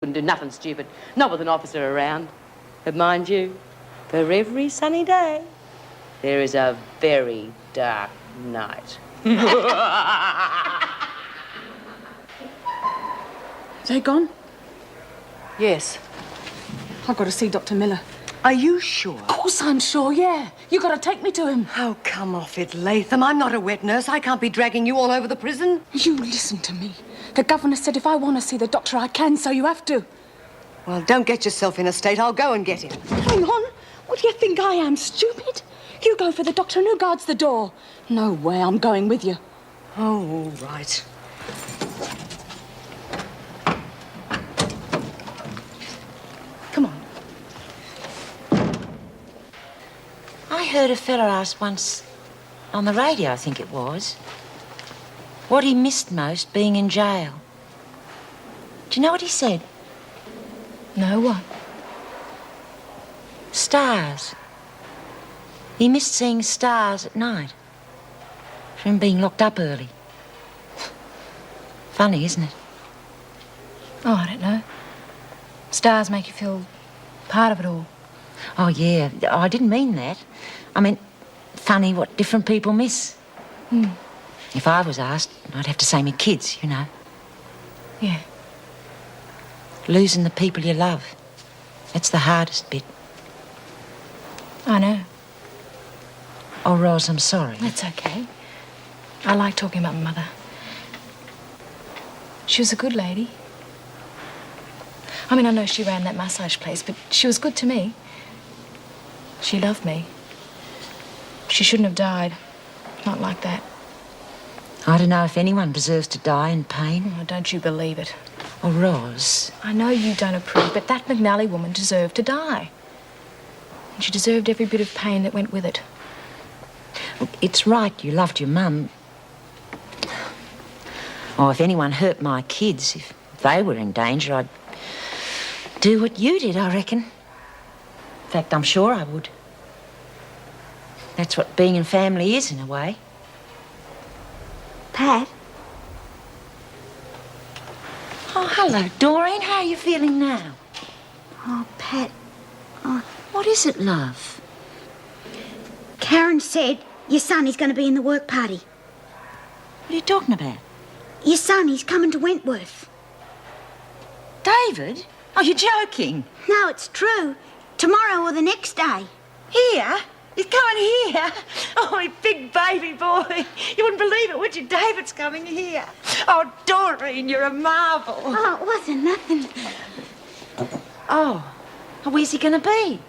Wouldn't do nothing stupid, not with an officer around. But mind you, for every sunny day, there is a very dark night. They gone? Yes. I've got to see Dr. Miller. Are you sure? Of course I'm sure, yeah. You got to take me to him. Oh, come off it, Latham. I'm not a wet nurse. I can't be dragging you all over the prison. You listen to me. The governor said if I want to see the doctor, I can, so you have to. Well, don't get yourself in a state. I'll go and get him. Hang on. What do you think I am, stupid? You go for the doctor and who guards the door? No way, I'm going with you. Oh, all right. Come on. I heard a fella ask once, on the radio I think it was, what he missed most being in jail. Do you know what he said? No, what? Stars. He missed seeing stars at night from being locked up early. Funny, isn't it? Oh, I don't know. Stars make you feel part of it all. Oh, yeah. I didn't mean that. I meant funny what different people miss. If I was asked, I'd have to say me kids, you know. Yeah. Losing the people you love. That's the hardest bit. I know. Oh, Ros, I'm sorry. That's okay. I like talking about my mother. She was a good lady. I mean, I know she ran that massage place, but she was good to me. She loved me. She shouldn't have died. Not like that. I don't know if anyone deserves to die in pain. Oh, don't you believe it. Oh, Ros. I know you don't approve, but that McNally woman deserved to die. And she deserved every bit of pain that went with it. It's right you loved your mum. Oh, if anyone hurt my kids, if they were in danger, I'd do what you did, I reckon. In fact, I'm sure I would. That's what being in family is, in a way. Pat? Oh, hello, Doreen. How are you feeling now? Oh, Pat. Oh, What is it, love? Karen said your son is going to be in the work party. What are you talking about? Your son, he's coming to Wentworth. David? Oh, you're joking. No, it's true. Tomorrow or the next day. Here? He's coming here? Oh, my big baby boy. You wouldn't believe it, would you? David's coming here. Oh, Doreen, you're a marvel. Oh, it wasn't nothing. Oh, where's he going to be?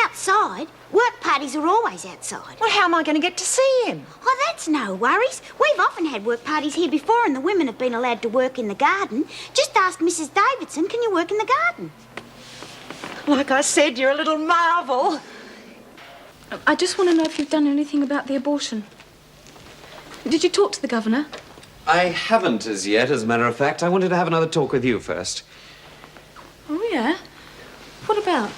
Outside. Work parties are always outside. Well, how am I going to get to see him? Oh, that's no worries. We've often had work parties here before and the women have been allowed to work in the garden. Just ask Mrs. Davidson, can you work in the garden? Like I said, you're a little marvel. I just want to know if you've done anything about the abortion. Did you talk to the governor? I haven't as yet, as a matter of fact. I wanted to have another talk with you first. Oh, yeah? What about?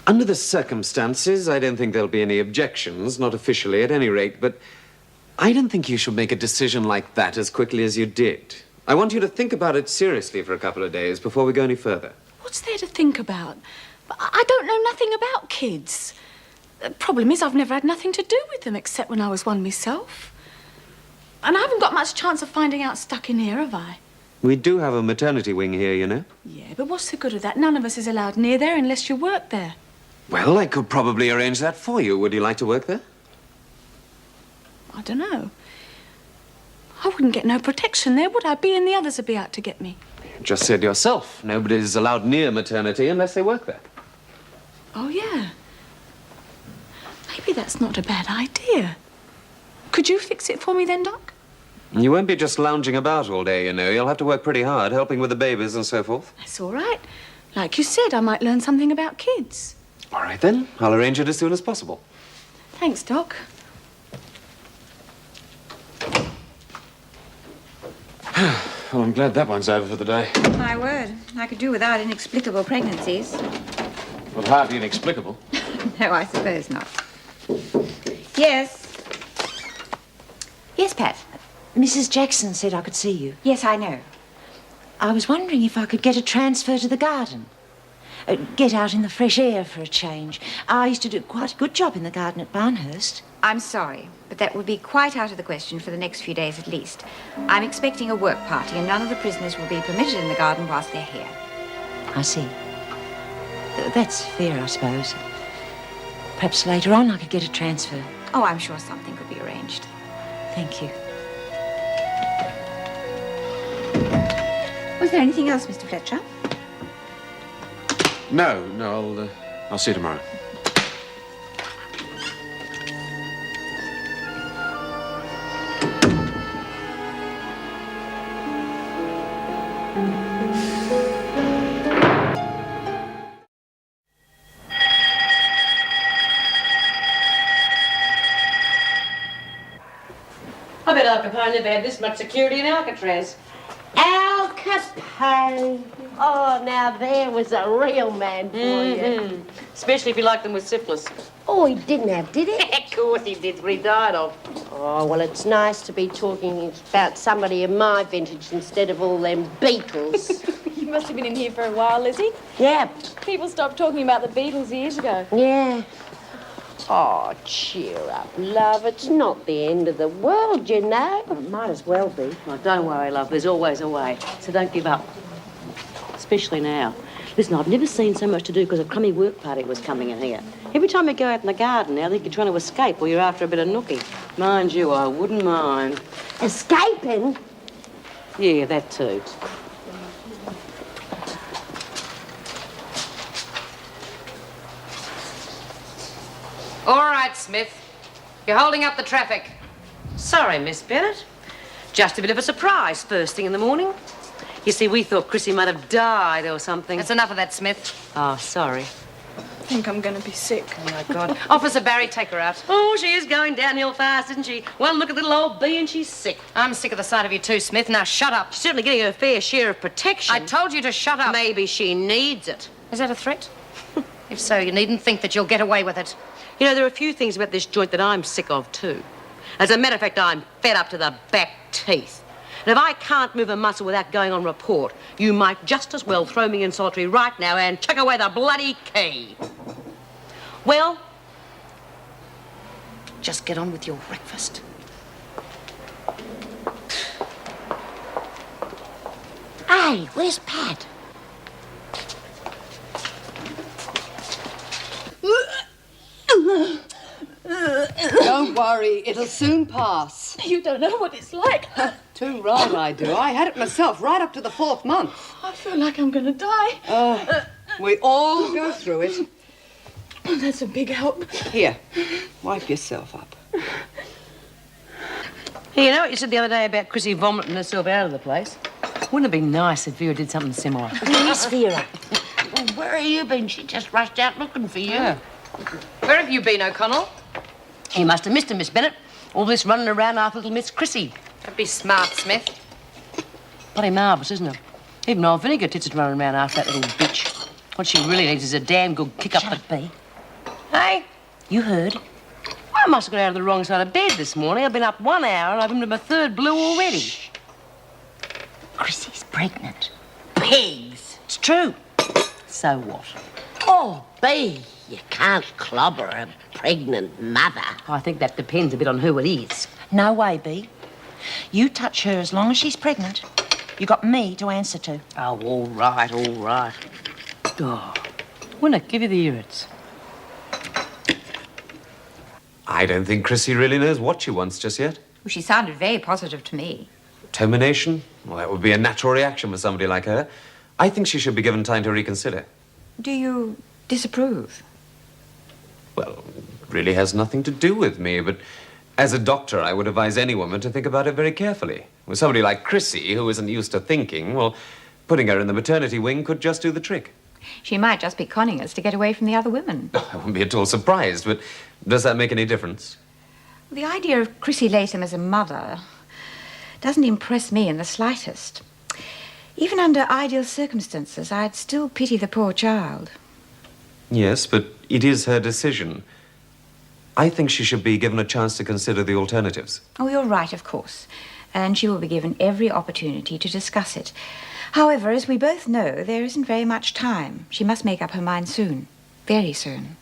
Under the circumstances, I don't think there'll be any objections, not officially at any rate, but I don't think you should make a decision like that as quickly as you did. I want you to think about it seriously for a couple of days before we go any further. What's there to think about? I don't know nothing about kids. The problem is I've never had nothing to do with them except when I was one myself. And I haven't got much chance of finding out stuck in here, have I? We do have a maternity wing here, you know. Yeah, but what's the good of that? None of us is allowed near there unless you work there. Well, I could probably arrange that for you. Would you like to work there? I don't know. I wouldn't get no protection there, would I? Be and the others would be out to get me. You just said yourself, nobody's allowed near maternity unless they work there. Oh, yeah. Maybe that's not a bad idea. Could you fix it for me then, Doc? You won't be just lounging about all day, you know. You'll have to work pretty hard, helping with the babies and so forth. That's all right. Like you said, I might learn something about kids. All right, then. I'll arrange it as soon as possible. Thanks, Doc. Well, I'm glad that one's over for the day. My word, I could do without inexplicable pregnancies. Well, hardly inexplicable. No, I suppose not. Yes. Yes, Pat. Mrs. Jackson said I could see you. Yes, I know. I was wondering if I could get a transfer to the garden. Get out in the fresh air for a change. I used to do quite a good job in the garden at Barnhurst. I'm sorry, but that would be quite out of the question for the next few days at least. I'm expecting a work party, and none of the prisoners will be permitted in the garden whilst they're here. I see. That's fair, I suppose. Perhaps later on I could get a transfer. Oh, I'm sure something could be arranged. Thank you. Was there anything else, Mr. Fletcher? No, I'll see you tomorrow. I bet Al Capone never had this much security in Alcatraz. Al Capone. Oh, now there was a real man for you. Especially if you like them with syphilis. Oh, he didn't have, did he? Of course he did, what he died of. Oh, well, it's nice to be talking about somebody of my vintage instead of all them Beatles. You must have been in here for a while, Lizzie. Yeah, People stopped talking about the Beatles years ago. yeah. Oh, cheer up, love. It's not the end of the world, you know. It might as well be. Oh, don't worry, love. There's always a way. So don't give up. Especially now. Listen, I've never seen so much to do because a crummy work party was coming in here. Every time you go out in the garden now, I think you're trying to escape or you're after a bit of nookie. Mind you, I wouldn't mind. Escaping? Yeah, that too. All right, Smith. You're holding up the traffic. Sorry, Miss Bennett. Just a bit of a surprise first thing in the morning. You see, we thought Chrissy might have died or something. That's enough of that, Smith. Oh, sorry. I think I'm going to be sick. Oh, my God. Officer Barry, take her out. Oh, she is going downhill fast, isn't she? One look at little old Bee and she's sick. I'm sick of the sight of you too, Smith. Now shut up. She's certainly getting her fair share of protection. I told you to shut up. Maybe she needs it. Is that a threat? If so, you needn't think that you'll get away with it. You know, there are a few things about this joint that I'm sick of, too. As a matter of fact, I'm fed up to the back teeth. And if I can't move a muscle without going on report, you might just as well throw me in solitary right now and chuck away the bloody key. Well, Just get on with your breakfast. Hey, where's Pat? Don't worry, it'll soon pass. You don't know what it's like. Too right I do. I had it myself right up to the 4th month. I feel like I'm going to die. We all go through it. That's a big help. Here, wipe yourself up. you know what you said the other day about Chrissy vomiting herself out of the place? Wouldn't it be nice if Vera did something similar? Yes, Vera. Where have you been? She just rushed out looking for you. Yeah. Where have you been, O'Connell? You must have missed her, Miss Bennett. All this running around after little Miss Chrissy. Don't be smart, Smith. Bloody marvellous, isn't it? Even old Vinegar Tits is running around after that little bitch. What she really needs is a damn good kick-up the bee. Hey, You heard? I must have got out of the wrong side of bed this morning. I've been up 1 hour and I've been to my 3rd blue already. Chrissy's pregnant. Pigs. It's true. So what? Oh, Bee, you can't clobber a pregnant mother. I think that depends a bit on who it is. No way, Bee. You touch her as long as she's pregnant. You got me to answer to. Oh, all right, all right. Oh, wouldn't it give you the irrits? I don't think Chrissy really knows what she wants just yet. Well, she sounded very positive to me. Termination? Well, that would be a natural reaction for somebody like her. I think she should be given time to reconsider. Do you disapprove? Well, it really has nothing to do with me, but as a doctor, I would advise any woman to think about it very carefully. With somebody like Chrissy, who isn't used to thinking, well, putting her in the maternity wing could just do the trick. She might just be conning us to get away from the other women. I wouldn't be at all surprised, but does that make any difference? The idea of Chrissy Latham as a mother doesn't impress me in the slightest. Even under ideal circumstances, I'd still pity the poor child. Yes, but it is her decision. I think she should be given a chance to consider the alternatives. Oh, you're right, of course. And she will be given every opportunity to discuss it. However, as we both know, there isn't very much time. She must make up her mind soon. Very soon.